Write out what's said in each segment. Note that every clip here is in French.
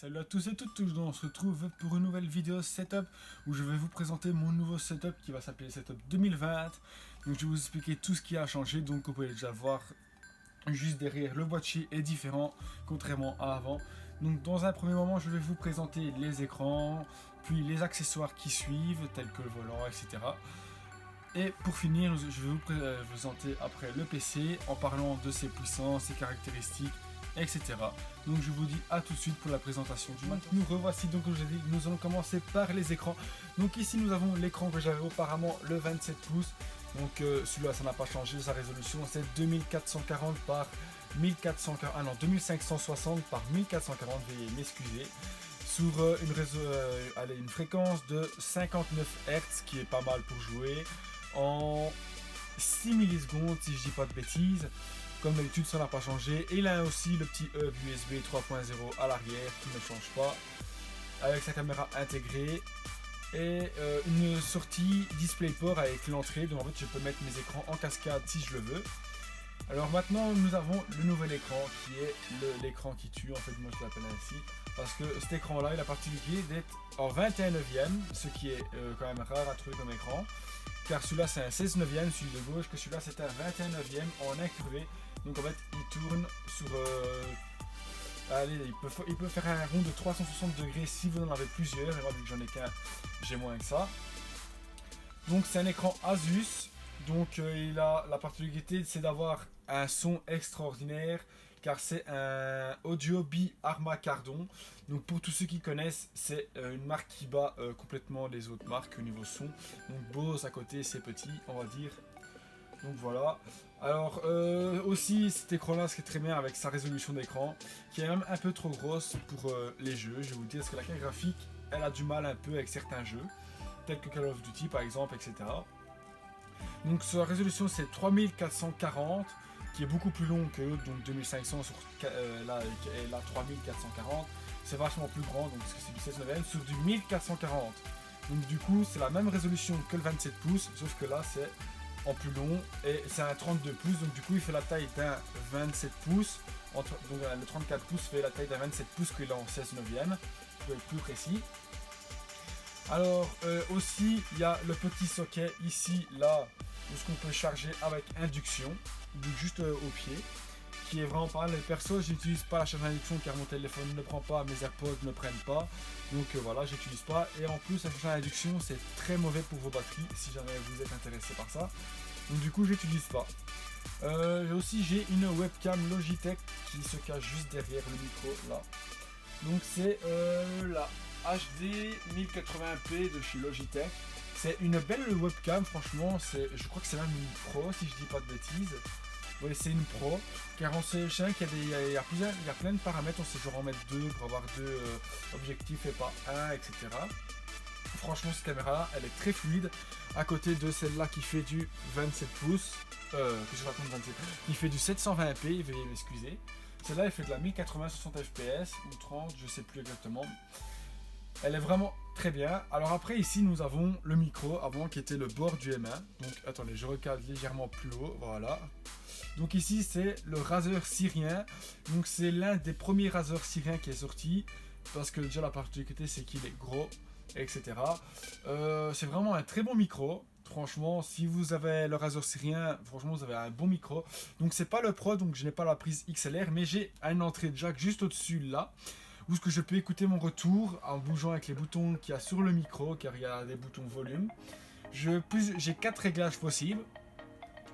Salut à tous et toutes, on se retrouve pour une nouvelle vidéo setup où je vais vous présenter mon nouveau setup qui va s'appeler Setup 2020. Donc je vais vous expliquer tout ce qui a changé, donc vous pouvez déjà voir juste derrière le boîtier est différent contrairement à avant. Donc dans un premier moment je vais vous présenter les écrans, puis les accessoires qui suivent tels que le volant, etc. Et pour finir, je vais vous présenter après le PC en parlant de ses puissances, ses caractéristiques, etc. Donc je vous dis à tout de suite pour la présentation du Mac. Nous revoici donc comme je l'ai dit, nous allons commencer par les écrans. Donc ici nous avons l'écran que j'avais auparavant, le 27 pouces. Donc celui-là ça n'a pas changé, sa résolution c'est 2440 par 1440, ah non 2560 par 1440, veuillez m'excuser. Sur une fréquence de 59 Hz qui est pas mal pour jouer en 6 millisecondes si je dis pas de bêtises. Comme d'habitude ça n'a pas changé, et il a aussi le petit hub USB 3.0 à l'arrière qui ne change pas, avec sa caméra intégrée et une sortie DisplayPort avec l'entrée, donc en fait je peux mettre mes écrans en cascade si je le veux. Alors maintenant nous avons le nouvel écran qui est l'écran qui tue, en fait moi je l'appelle ainsi, parce que cet écran là il a particulier d'être en 21 neuvième, ce qui est quand même rare à trouver comme écran, car celui-là c'est un 16 neuvième, celui de gauche, que celui-là c'est un 21 neuvième en incurvé. Donc en fait il tourne sur allez, il peut faire un rond de 360 degrés si vous en avez plusieurs, et moi vu que j'en ai qu'un j'ai moins que ça. Donc c'est un écran Asus, donc il a la particularité c'est d'avoir un son extraordinaire, car c'est un Audio Arma Cardon. Donc pour tous ceux qui connaissent, c'est une marque qui bat complètement les autres marques au niveau son. Donc Bose à côté c'est petit on va dire. Donc voilà. Alors aussi cet écran là, ce qui est très bien avec sa résolution d'écran, qui est même un peu trop grosse pour les jeux, je vais vous dire, parce que la carte graphique elle a du mal un peu avec certains jeux, tels que Call of Duty par exemple, etc. Donc sa résolution c'est 3440, qui est beaucoup plus long que l'autre, donc 2500 sur là 3440, c'est vachement plus grand, donc parce que c'est du 16 neuvième sur du 1440. Donc du coup c'est la même résolution que le 27 pouces, sauf que là c'est en plus long, et c'est un 32 pouces, donc du coup il fait la taille d'un 27 pouces, donc le 34 pouces fait la taille d'un 27 pouces qu'il est en 16 neuvième, pour être plus précis. Alors aussi il y a le petit socket ici, là, où ce qu'on peut charger avec induction, donc juste au pied, qui est vraiment pas mal. Perso j'utilise pas la charge d'induction car mon téléphone ne prend pas, mes AirPods ne prennent pas, donc voilà j'utilise pas, et en plus la charge d'induction c'est très mauvais pour vos batteries si jamais vous êtes intéressé par ça, donc du coup j'utilise pas. Aussi j'ai une webcam Logitech qui se cache juste derrière le micro là, donc c'est la HD 1080p de chez Logitech. C'est une belle webcam, franchement, je crois que c'est même une pro si je dis pas de bêtises. Oui, c'est une pro, car on sait qu'il y a plein de paramètres, on sait genre en mettre deux pour avoir deux objectifs et pas un, etc. Franchement cette caméra là, elle est très fluide, à côté de celle-là qui fait du 27 pouces, que je raconte 27, qui fait du 720p, veuillez m'excuser. Celle-là elle fait de la 1080 60 fps ou 30, je sais plus exactement. Elle est vraiment très bien. Alors après ici nous avons le micro avant qui était le bord du M1. Donc attendez, je recale légèrement plus haut, voilà. Donc ici c'est le Razer Syrien. Donc c'est l'un des premiers Razer Syrien qui est sorti, parce que déjà la particularité c'est qu'il est gros, etc. C'est vraiment un très bon micro. Franchement, si vous avez le Razer Syrien, franchement vous avez un bon micro. Donc c'est pas le Pro, donc je n'ai pas la prise XLR, mais j'ai une entrée jack juste au-dessus là, où ce que je peux écouter mon retour en bougeant avec les boutons qu'il y a sur le micro, car il y a des boutons volume. J'ai 4 réglages possibles.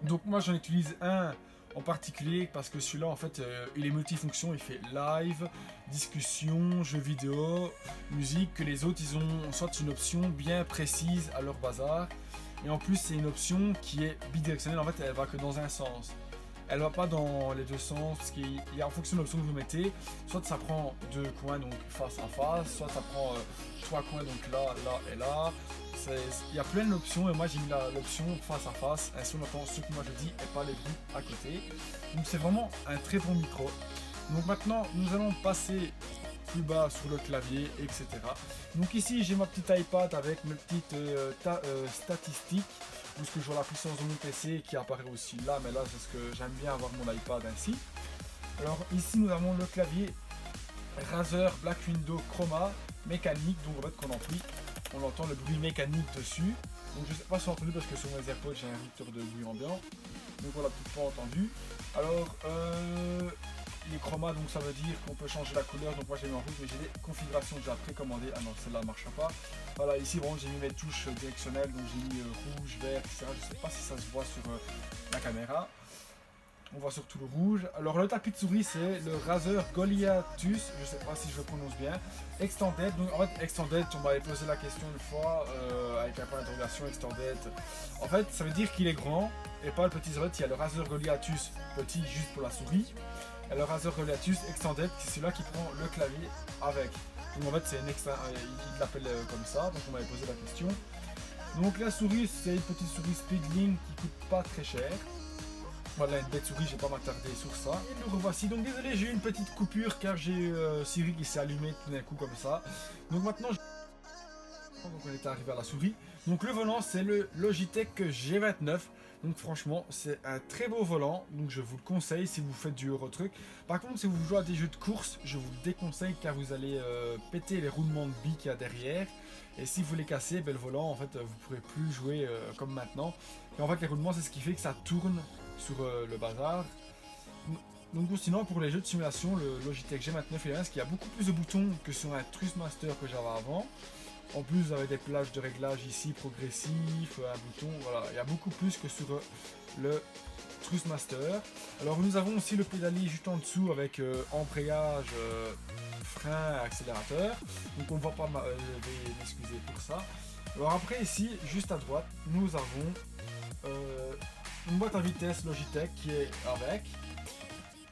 Donc moi j'en utilise un en particulier parce que celui-là en fait il est multifonction, il fait live, discussion, jeux vidéo, musique, que les autres ils ont soit une option bien précise à leur bazar, et en plus c'est une option qui est bidirectionnelle, en fait elle va que dans un sens. Elle va pas dans les deux sens, parce qu'il y a en fonction de l'option que vous mettez, soit ça prend deux coins donc face à face, soit ça prend trois coins donc là, là et là. Il y a plein d'options, et moi j'ai mis l'option face à face, ainsi on entend ce que moi je dis et pas les bruits à côté. Donc c'est vraiment un très bon micro. Donc maintenant nous allons passer plus bas sur le clavier, etc. Donc ici j'ai ma petite iPad avec mes petites statistiques, où ce que je vois la puissance de mon PC qui apparaît aussi là, mais là c'est ce que j'aime bien avoir mon iPad ainsi. Alors ici nous avons le clavier Razer Black Window Chroma mécanique, donc en fait quand on entend le bruit mécanique dessus. Donc je sais pas si on a entendu parce que sur mes AirPods j'ai un réducteur de bruit ambiant. Donc on l'a peut-être pas entendu. Alors les chromas, donc ça veut dire qu'on peut changer la couleur. Donc moi j'ai mis en rouge, mais j'ai des configurations déjà précommandées. Ah non, celle-là ne marchera pas. Voilà, ici bon, j'ai mis mes touches directionnelles, donc j'ai mis rouge, vert, etc. Je sais pas si ça se voit sur la caméra. On voit surtout le rouge. Alors le tapis de souris c'est le Razer Goliathus, je sais pas si je le prononce bien. Extended, donc en fait Extended, on m'avait posé la question une fois avec un point d'interrogation Extended. En fait ça veut dire qu'il est grand et pas le petit Zeret, il y a le Razer Goliathus petit juste pour la souris. Et le Razer Goliathus Extended c'est celui-là qui prend le clavier avec. Donc en fait c'est une il l'appelle comme ça, donc on m'avait posé la question. Donc la souris c'est une petite souris Speedlink qui coûte pas très cher. Voilà une bête souris, j'ai pas m'attarder sur ça. Et nous revoici, donc désolé j'ai eu une petite coupure car j'ai Siri qui s'est allumé tout d'un coup comme ça. Donc maintenant, donc on est arrivé à la souris. Donc le volant c'est le Logitech G29. Donc franchement c'est un très beau volant, donc je vous le conseille si vous faites du Eurotruck. Par contre si vous jouez à des jeux de course, je vous le déconseille car vous allez péter les roulements de billes qu'il y a derrière. Et si vous les cassez, ben, le volant en fait vous pourrez plus jouer comme maintenant. Et en fait les roulements c'est ce qui fait que ça tourne sur le bazar. Donc sinon pour les jeux de simulation, le Logitech G29 il est qu'il y a beaucoup plus de boutons que sur un Trustmaster que j'avais avant. En plus vous avez des plages de réglage ici progressif, un bouton, voilà, il y a beaucoup plus que sur le Trustmaster. Alors nous avons aussi le pédalier juste en dessous avec embrayage, frein, accélérateur. Donc on ne va pas m'excuser pour ça. Alors après ici, juste à droite, nous avons une boîte à vitesse Logitech qui est avec.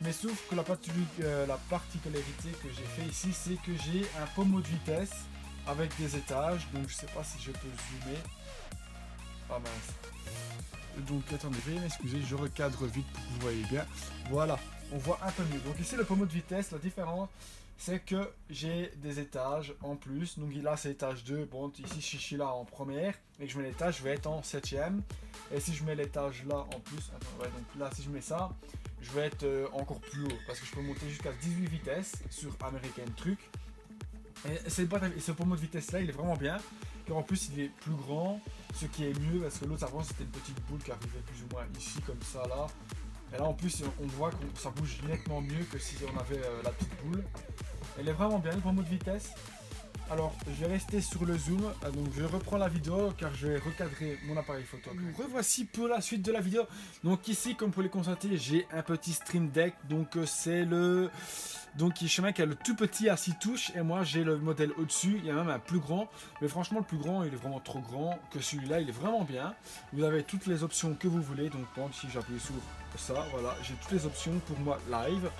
Mais sauf que la particularité que j'ai fait ici, c'est que j'ai un pommeau de vitesse avec des étages. Donc je sais pas si je peux zoomer. Ah mince. Donc attendez, veuillez m'excuser, je recadre vite pour que vous voyez bien. Voilà, on voit un peu mieux. Donc ici le pommeau de vitesse, la différence c'est que j'ai des étages en plus. Donc là c'est étage 2, bon ici je suis là en première et que je mets l'étage, je vais être en 7ème. Et si je mets l'étage là en plus, attends, ouais, donc là si je mets ça, je vais être encore plus haut parce que je peux monter jusqu'à 18 vitesses sur American Truck. Et ce pommeau de vitesse là il est vraiment bien, car en plus il est plus grand, ce qui est mieux parce que l'autre avant c'était une petite boule qui arrivait plus ou moins ici comme ça là. Et là en plus on voit que ça bouge nettement mieux que si on avait la petite boule. Elle est vraiment bien le pommeau de vitesse. Alors je vais rester sur le zoom, donc je reprends la vidéo car je vais recadrer mon appareil photo. Nous revoici pour la suite de la vidéo. Donc ici comme vous pouvez le constater j'ai un petit Stream Deck, donc c'est le... Donc chez moi qui a le tout petit à 6 touches et moi j'ai le modèle au-dessus, il y a même un plus grand. Mais franchement le plus grand il est vraiment trop grand que celui-là, il est vraiment bien. Vous avez toutes les options que vous voulez, donc par exemple si j'appuie sur ça, voilà, j'ai toutes les options pour moi live.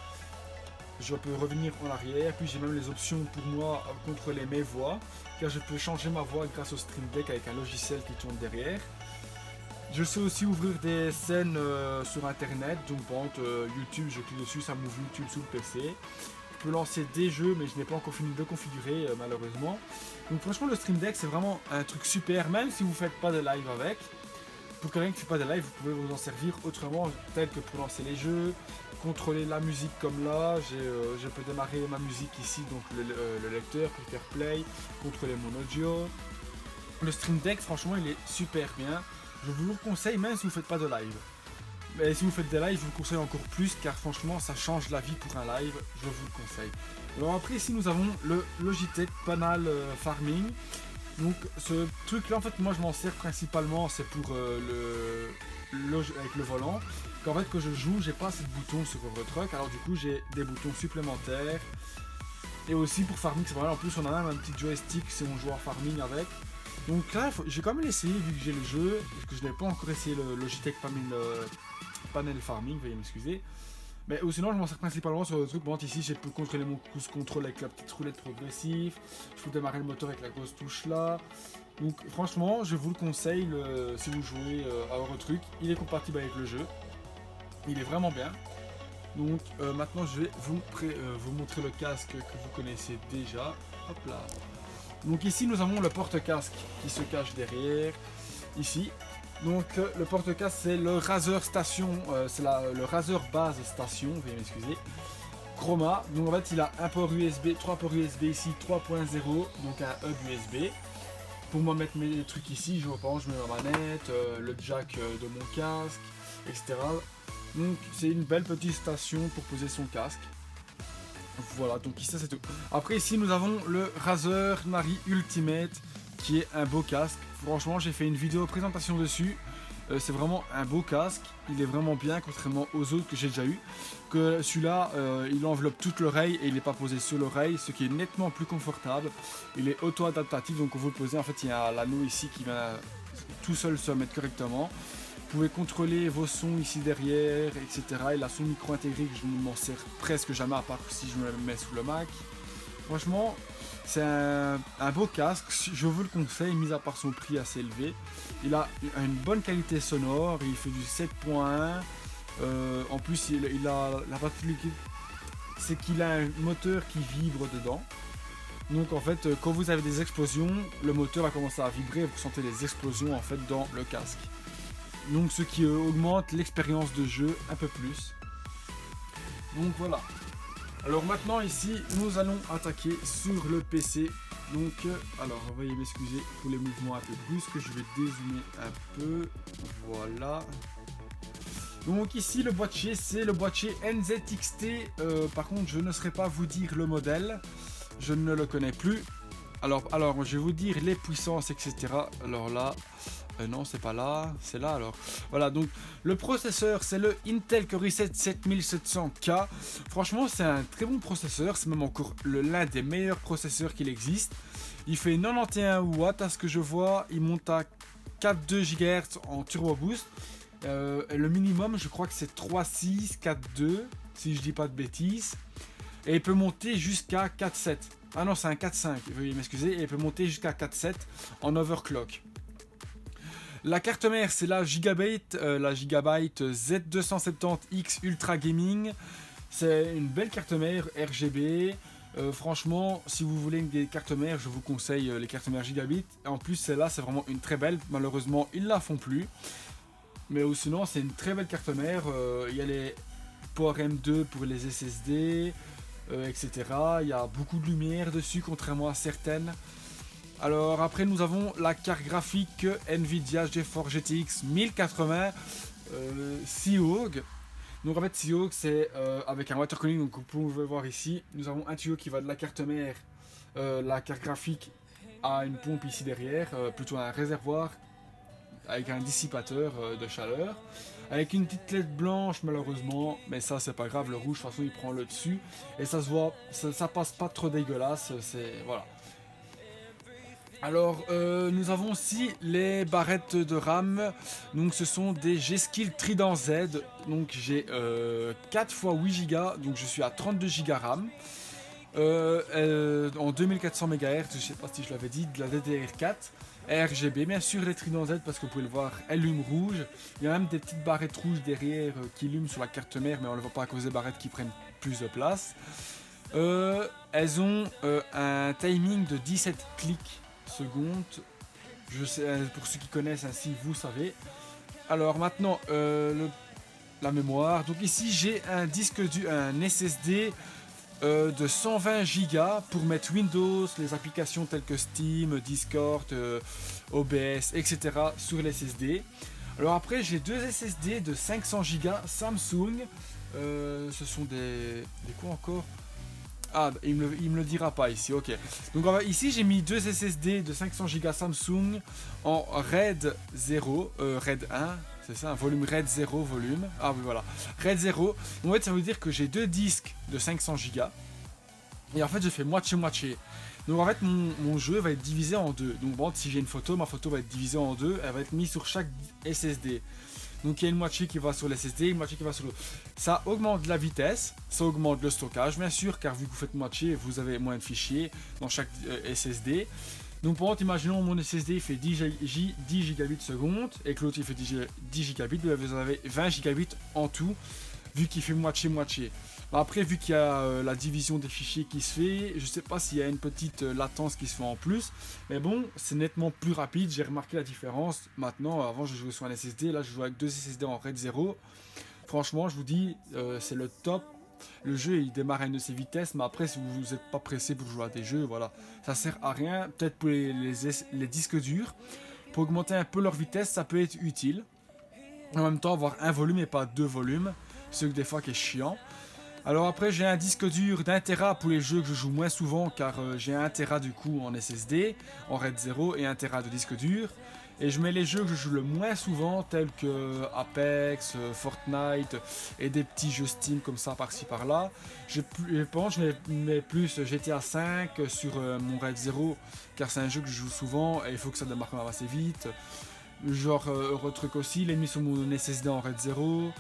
Je peux revenir en arrière, puis j'ai même les options pour moi contrôler mes voix, car je peux changer ma voix grâce au Stream Deck avec un logiciel qui tourne derrière. Je sais aussi ouvrir des scènes sur internet, donc par exemple YouTube, je clique dessus, ça m'ouvre YouTube sous le PC. Je peux lancer des jeux, mais je n'ai pas encore fini de le configurer malheureusement. Donc franchement le Stream Deck c'est vraiment un truc super, même si vous ne faites pas de live avec. Pour quelqu'un qui ne fait pas de live, vous pouvez vous en servir autrement, tel que pour lancer les jeux, contrôler la musique comme là, je peux démarrer ma musique ici, donc le lecteur, pour faire play, contrôler mon audio. Le Stream Deck franchement il est super bien, je vous le conseille même si vous ne faites pas de live. Mais si vous faites des lives, je vous le conseille encore plus car franchement ça change la vie pour un live, je vous le conseille. Alors après ici nous avons le Logitech Panel Farming. Donc ce truc là en fait moi je m'en sers principalement c'est pour avec le volant. Qu'en fait quand je joue j'ai pas assez de boutons sur Eurotruck, alors du coup j'ai des boutons supplémentaires. Et aussi pour farming c'est vrai, en plus on a même un petit joystick si on joue en farming avec. Donc là j'ai quand même essayé vu que j'ai le jeu, parce que je n'ai pas encore essayé le Logitech Panel Farming, veuillez m'excuser. Mais ou sinon je m'en sers principalement sur le truc, bon ici j'ai pu contrôler mon cruise control avec la petite roulette progressive, je peux démarrer le moteur avec la grosse touche là. Donc franchement je vous le conseille si vous jouez à Eurotruck, il est compatible avec le jeu, il est vraiment bien. Donc maintenant je vais vous montrer le casque que vous connaissez déjà, hop là. Donc ici nous avons le porte-casque qui se cache derrière, ici. Donc le porte-casque c'est le Razer Station, c'est le Razer Base Station, veuillez m'excuser. Chroma. Donc en fait il a un port USB, 3 ports USB ici, 3.0, donc un hub USB. Pour moi mettre mes trucs ici, je pense, je mets ma manette, le jack de mon casque, etc. Donc c'est une belle petite station pour poser son casque. Voilà, donc ici c'est tout. Après ici nous avons le Razer Nari Ultimate qui est un beau casque. Franchement j'ai fait une vidéo présentation dessus. C'est vraiment un beau casque, il est vraiment bien contrairement aux autres que j'ai déjà eu. Que celui-là il enveloppe toute l'oreille et il n'est pas posé sur l'oreille, ce qui est nettement plus confortable. Il est auto-adaptatif, donc quand vous le posez en fait il y a l'anneau ici qui va tout seul se mettre correctement. Vous pouvez contrôler vos sons ici derrière, etc. Il a son micro intégré que je ne m'en sers presque jamais à part si je me le mets sous le Mac. Franchement, c'est un beau casque, je vous le conseille, mis à part son prix assez élevé. Il a une bonne qualité sonore, il fait du 7.1. En plus, il a la particularité, c'est qu'il a un moteur qui vibre dedans. Donc en fait, quand vous avez des explosions, le moteur va commencer à vibrer et vous sentez les explosions en fait dans le casque. Donc ce qui augmente l'expérience de jeu un peu plus. Donc voilà. Alors maintenant ici, nous allons attaquer sur le PC. Donc, alors veuillez m'excuser pour les mouvements un peu brusques, je vais dézoomer un peu. Voilà. Donc ici le boîtier, c'est le boîtier NZXT. Par contre, je ne saurais pas vous dire le modèle. Je ne le connais plus. Alors je vais vous dire les puissances, etc. Alors là... non, c'est pas là, c'est là alors. Voilà, donc le processeur, c'est le Intel Core i7 7700K. Franchement, c'est un très bon processeur. C'est même encore l'un des meilleurs processeurs qu'il existe. Il fait 91 watts à ce que je vois. Il monte à 4,2 GHz en turbo boost. Le minimum, je crois que c'est 3,6, 4,2, si je dis pas de bêtises. Et il peut monter jusqu'à 4,7. Ah non, c'est un 4,5, veuillez m'excuser. Et il peut monter jusqu'à 4,7 en overclock. La carte mère, c'est la Gigabyte Z270X Ultra Gaming. C'est une belle carte mère RGB. Franchement, si vous voulez des cartes mères, je vous conseille les cartes mères Gigabit. En plus, celle-là, c'est vraiment une très belle. Malheureusement, ils ne la font plus. Mais sinon, c'est une très belle carte mère. Il y a les Power M2 pour les SSD, etc. Il y a beaucoup de lumière dessus, contrairement à certaines. Alors après nous avons la carte graphique Nvidia GeForce GTX 1080 Seahawk. Donc en fait Seahawk c'est avec un water cooling, donc vous pouvez voir ici, nous avons un tuyau qui va de la carte mère, la carte graphique à une pompe ici derrière, plutôt un réservoir avec un dissipateur de chaleur. Avec une petite LED blanche malheureusement, mais ça c'est pas grave, le rouge de toute façon il prend le dessus. Et ça se voit, ça passe pas trop dégueulasse, c'est voilà. Alors nous avons aussi les barrettes de RAM. Donc ce sont des G-Skill Trident Z. Donc j'ai 4 x 8 Go, donc je suis à 32 Go RAM. En 2400 MHz, je sais pas si je l'avais dit, de la DDR4. RGB, bien sûr les Trident Z parce que vous pouvez le voir, elles lument rouge. Il y a même des petites barrettes rouges derrière qui lument sur la carte mère, mais on ne le voit pas à cause des barrettes qui prennent plus de place. Elles ont un timing de 17 clics secondes. Je sais, pour ceux qui connaissent ainsi, vous savez. Alors maintenant, la mémoire. Donc ici j'ai un disque un SSD de 120 Go pour mettre Windows, les applications telles que Steam, Discord, OBS, etc. sur les SSD. Alors après j'ai deux SSD de 500 Go Samsung. Ce sont des quoi encore? Ah, il me le dira pas ici, ok. Donc ici j'ai mis deux SSD de 500 Go Samsung en RAID 0, RAID 1, c'est ça, un volume RAID 0 volume. Ah oui voilà, RAID 0. En fait ça veut dire que j'ai deux disques de 500 Go. Et en fait je fais moitié-moitié. Donc en fait mon jeu va être divisé en deux. Donc bon, si j'ai une photo, ma photo va être divisée en deux, elle va être mise sur chaque SSD. Donc il y a une moitié qui va sur l'SSD, une moitié qui va sur l'autre. Ça augmente la vitesse, ça augmente le stockage bien sûr, car vu que vous faites moitié, vous avez moins de fichiers dans chaque SSD. Donc pour exemple, imaginons mon SSD fait 10 gigabits seconde et que l'autre il fait 10 gigabits, vous avez 20 gigabits en tout, vu qu'il fait moitié-moitié. Après, vu qu'il y a la division des fichiers qui se fait, je sais pas s'il y a une petite latence qui se fait en plus, mais bon, c'est nettement plus rapide, j'ai remarqué la différence. Maintenant, avant je jouais sur un SSD, là je joue avec deux SSD en RAID 0. Franchement, je vous dis, c'est le top le jeu il démarre à une de ses vitesses, mais après si vous n'êtes pas pressé pour jouer à des jeux, voilà, ça sert à rien. Peut-être pour les disques durs, pour augmenter un peu leur vitesse, ça peut être utile. En même temps, avoir un volume et pas 2 volumes, ce que des fois qui est chiant. Alors après, j'ai un disque dur d'1 Tera pour les jeux que je joue moins souvent, car j'ai 1 Tera du coup en SSD, en RAID 0 et 1 Tera de disque dur. Et je mets les jeux que je joue le moins souvent, tels que Apex, Fortnite et des petits jeux Steam comme ça par-ci par-là. Je pense que je mets plus GTA 5 sur mon RAID 0, car c'est un jeu que je joue souvent et il faut que ça démarre quand même assez vite. Genre Eurotruck aussi, il est mis sur mon SSD en RAID 0.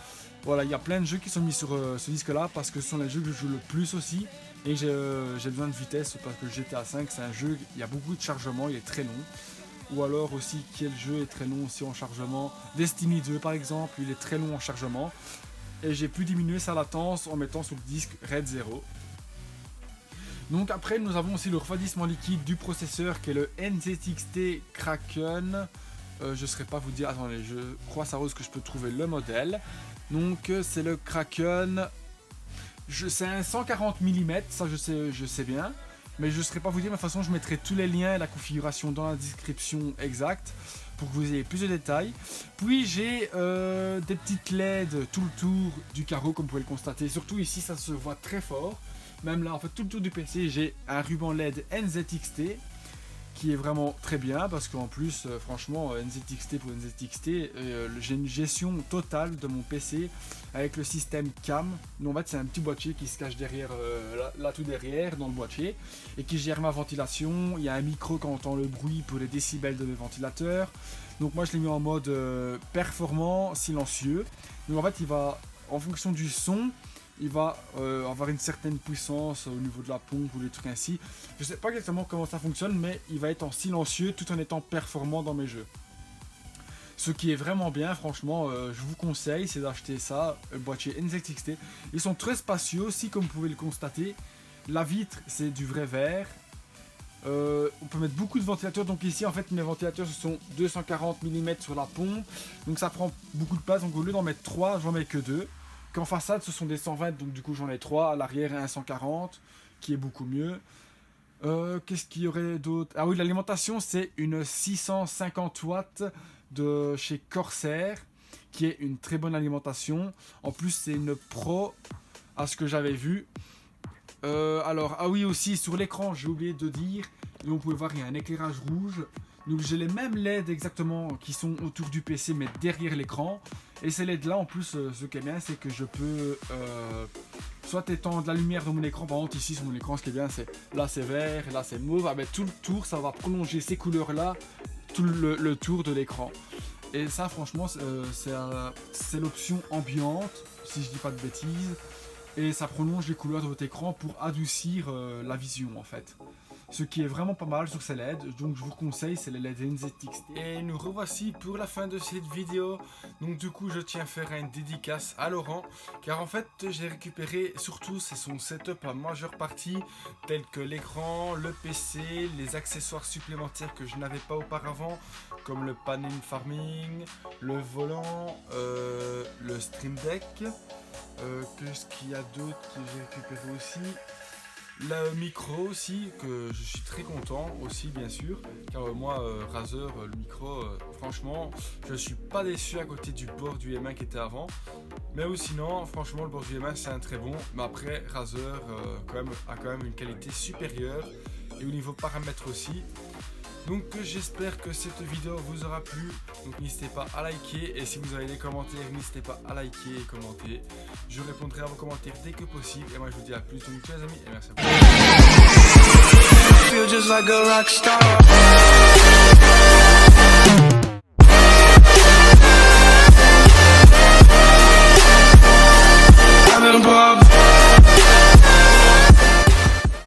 Voilà, il y a plein de jeux qui sont mis sur ce disque là parce que ce sont les jeux que je joue le plus aussi. Et j'ai besoin de vitesse parce que GTA 5 c'est un jeu, il y a beaucoup de chargement, il est très long. Ou alors aussi quel jeu est très long aussi en chargement. Destiny 2 par exemple, il est très long en chargement. Et j'ai pu diminuer sa latence en mettant sur le disque RAID 0. Donc après nous avons aussi le refroidissement liquide du processeur qui est le NZXT Kraken. Je ne saurais pas vous dire, attendez, je crois savoir que je peux trouver le modèle. Donc c'est le Kraken, c'est un 140 mm, ça je sais bien. Mais je ne saurais pas vous dire, mais de toute façon je mettrai tous les liens et la configuration dans la description exacte pour que vous ayez plus de détails. Puis j'ai des petites LED tout le tour du carreau comme vous pouvez le constater. Surtout ici ça se voit très fort. Même là en fait tout le tour du PC j'ai un ruban LED NZXT qui est vraiment très bien parce qu'en plus franchement NZXT pour NZXT j'ai une gestion totale de mon PC avec le système CAM. Donc en fait c'est un petit boîtier qui se cache derrière là tout derrière dans le boîtier et qui gère ma ventilation. Il y a un micro quand on entend le bruit pour les décibels de mes ventilateurs. Donc moi je l'ai mis en mode performant silencieux. Donc en fait il va en fonction du son, il va avoir une certaine puissance au niveau de la pompe ou des trucs ainsi. Je sais pas exactement comment ça fonctionne, mais il va être en silencieux tout en étant performant dans mes jeux. Ce qui est vraiment bien, franchement, je vous conseille, c'est d'acheter ça, boîtier NZXT. Ils sont très spacieux aussi, comme vous pouvez le constater. La vitre, c'est du vrai verre. On peut mettre beaucoup de ventilateurs, donc ici en fait mes ventilateurs ce sont 240 mm sur la pompe. Donc ça prend beaucoup de place, donc au lieu d'en mettre 3, j'en mets que 2. En façade ce sont des 120, donc du coup j'en ai 3, à l'arrière un 140 qui est beaucoup mieux. Qu'est-ce qu'il y aurait d'autre? Ah oui, l'alimentation c'est une 650 watts de chez Corsair qui est une très bonne alimentation. En plus c'est une Pro à ce que j'avais vu. Alors ah oui aussi sur l'écran j'ai oublié de dire, donc vous pouvez voir il y a un éclairage rouge. Donc j'ai les mêmes LED exactement qui sont autour du PC mais derrière l'écran. Et ces LED là en plus ce qui est bien c'est que je peux soit étendre la lumière dans mon écran. Par exemple ici sur mon écran ce qui est bien c'est là c'est vert, là c'est mauve. Ah, ben, tout le tour ça va prolonger ces couleurs là tout le tour de l'écran. Et ça franchement c'est l'option ambiante si je dis pas de bêtises. Et ça prolonge les couleurs de votre écran pour adoucir la vision en fait. Ce qui est vraiment pas mal sur ces LED, donc je vous conseille, c'est les LED NZXT. Et nous revoici pour la fin de cette vidéo. Donc du coup je tiens à faire une dédicace à Laurent, car en fait j'ai récupéré surtout c'est son setup en majeure partie, tels que l'écran, le PC, les accessoires supplémentaires que je n'avais pas auparavant, comme le panel farming, le volant, le stream deck. Qu'est-ce qu'il y a d'autre que j'ai récupéré aussi? Le micro aussi, que je suis très content aussi bien sûr, car moi Razer, le micro, franchement je suis pas déçu à côté du bord du M1 qui était avant. Mais sinon franchement le bord du M1 c'est un très bon, mais après Razer a quand même une qualité supérieure et au niveau paramètres aussi. Donc j'espère que cette vidéo vous aura plu, donc n'hésitez pas à liker et si vous avez des commentaires n'hésitez pas à liker et commenter. Je répondrai à vos commentaires dès que possible et moi je vous dis à plus donc les amis et merci à vous.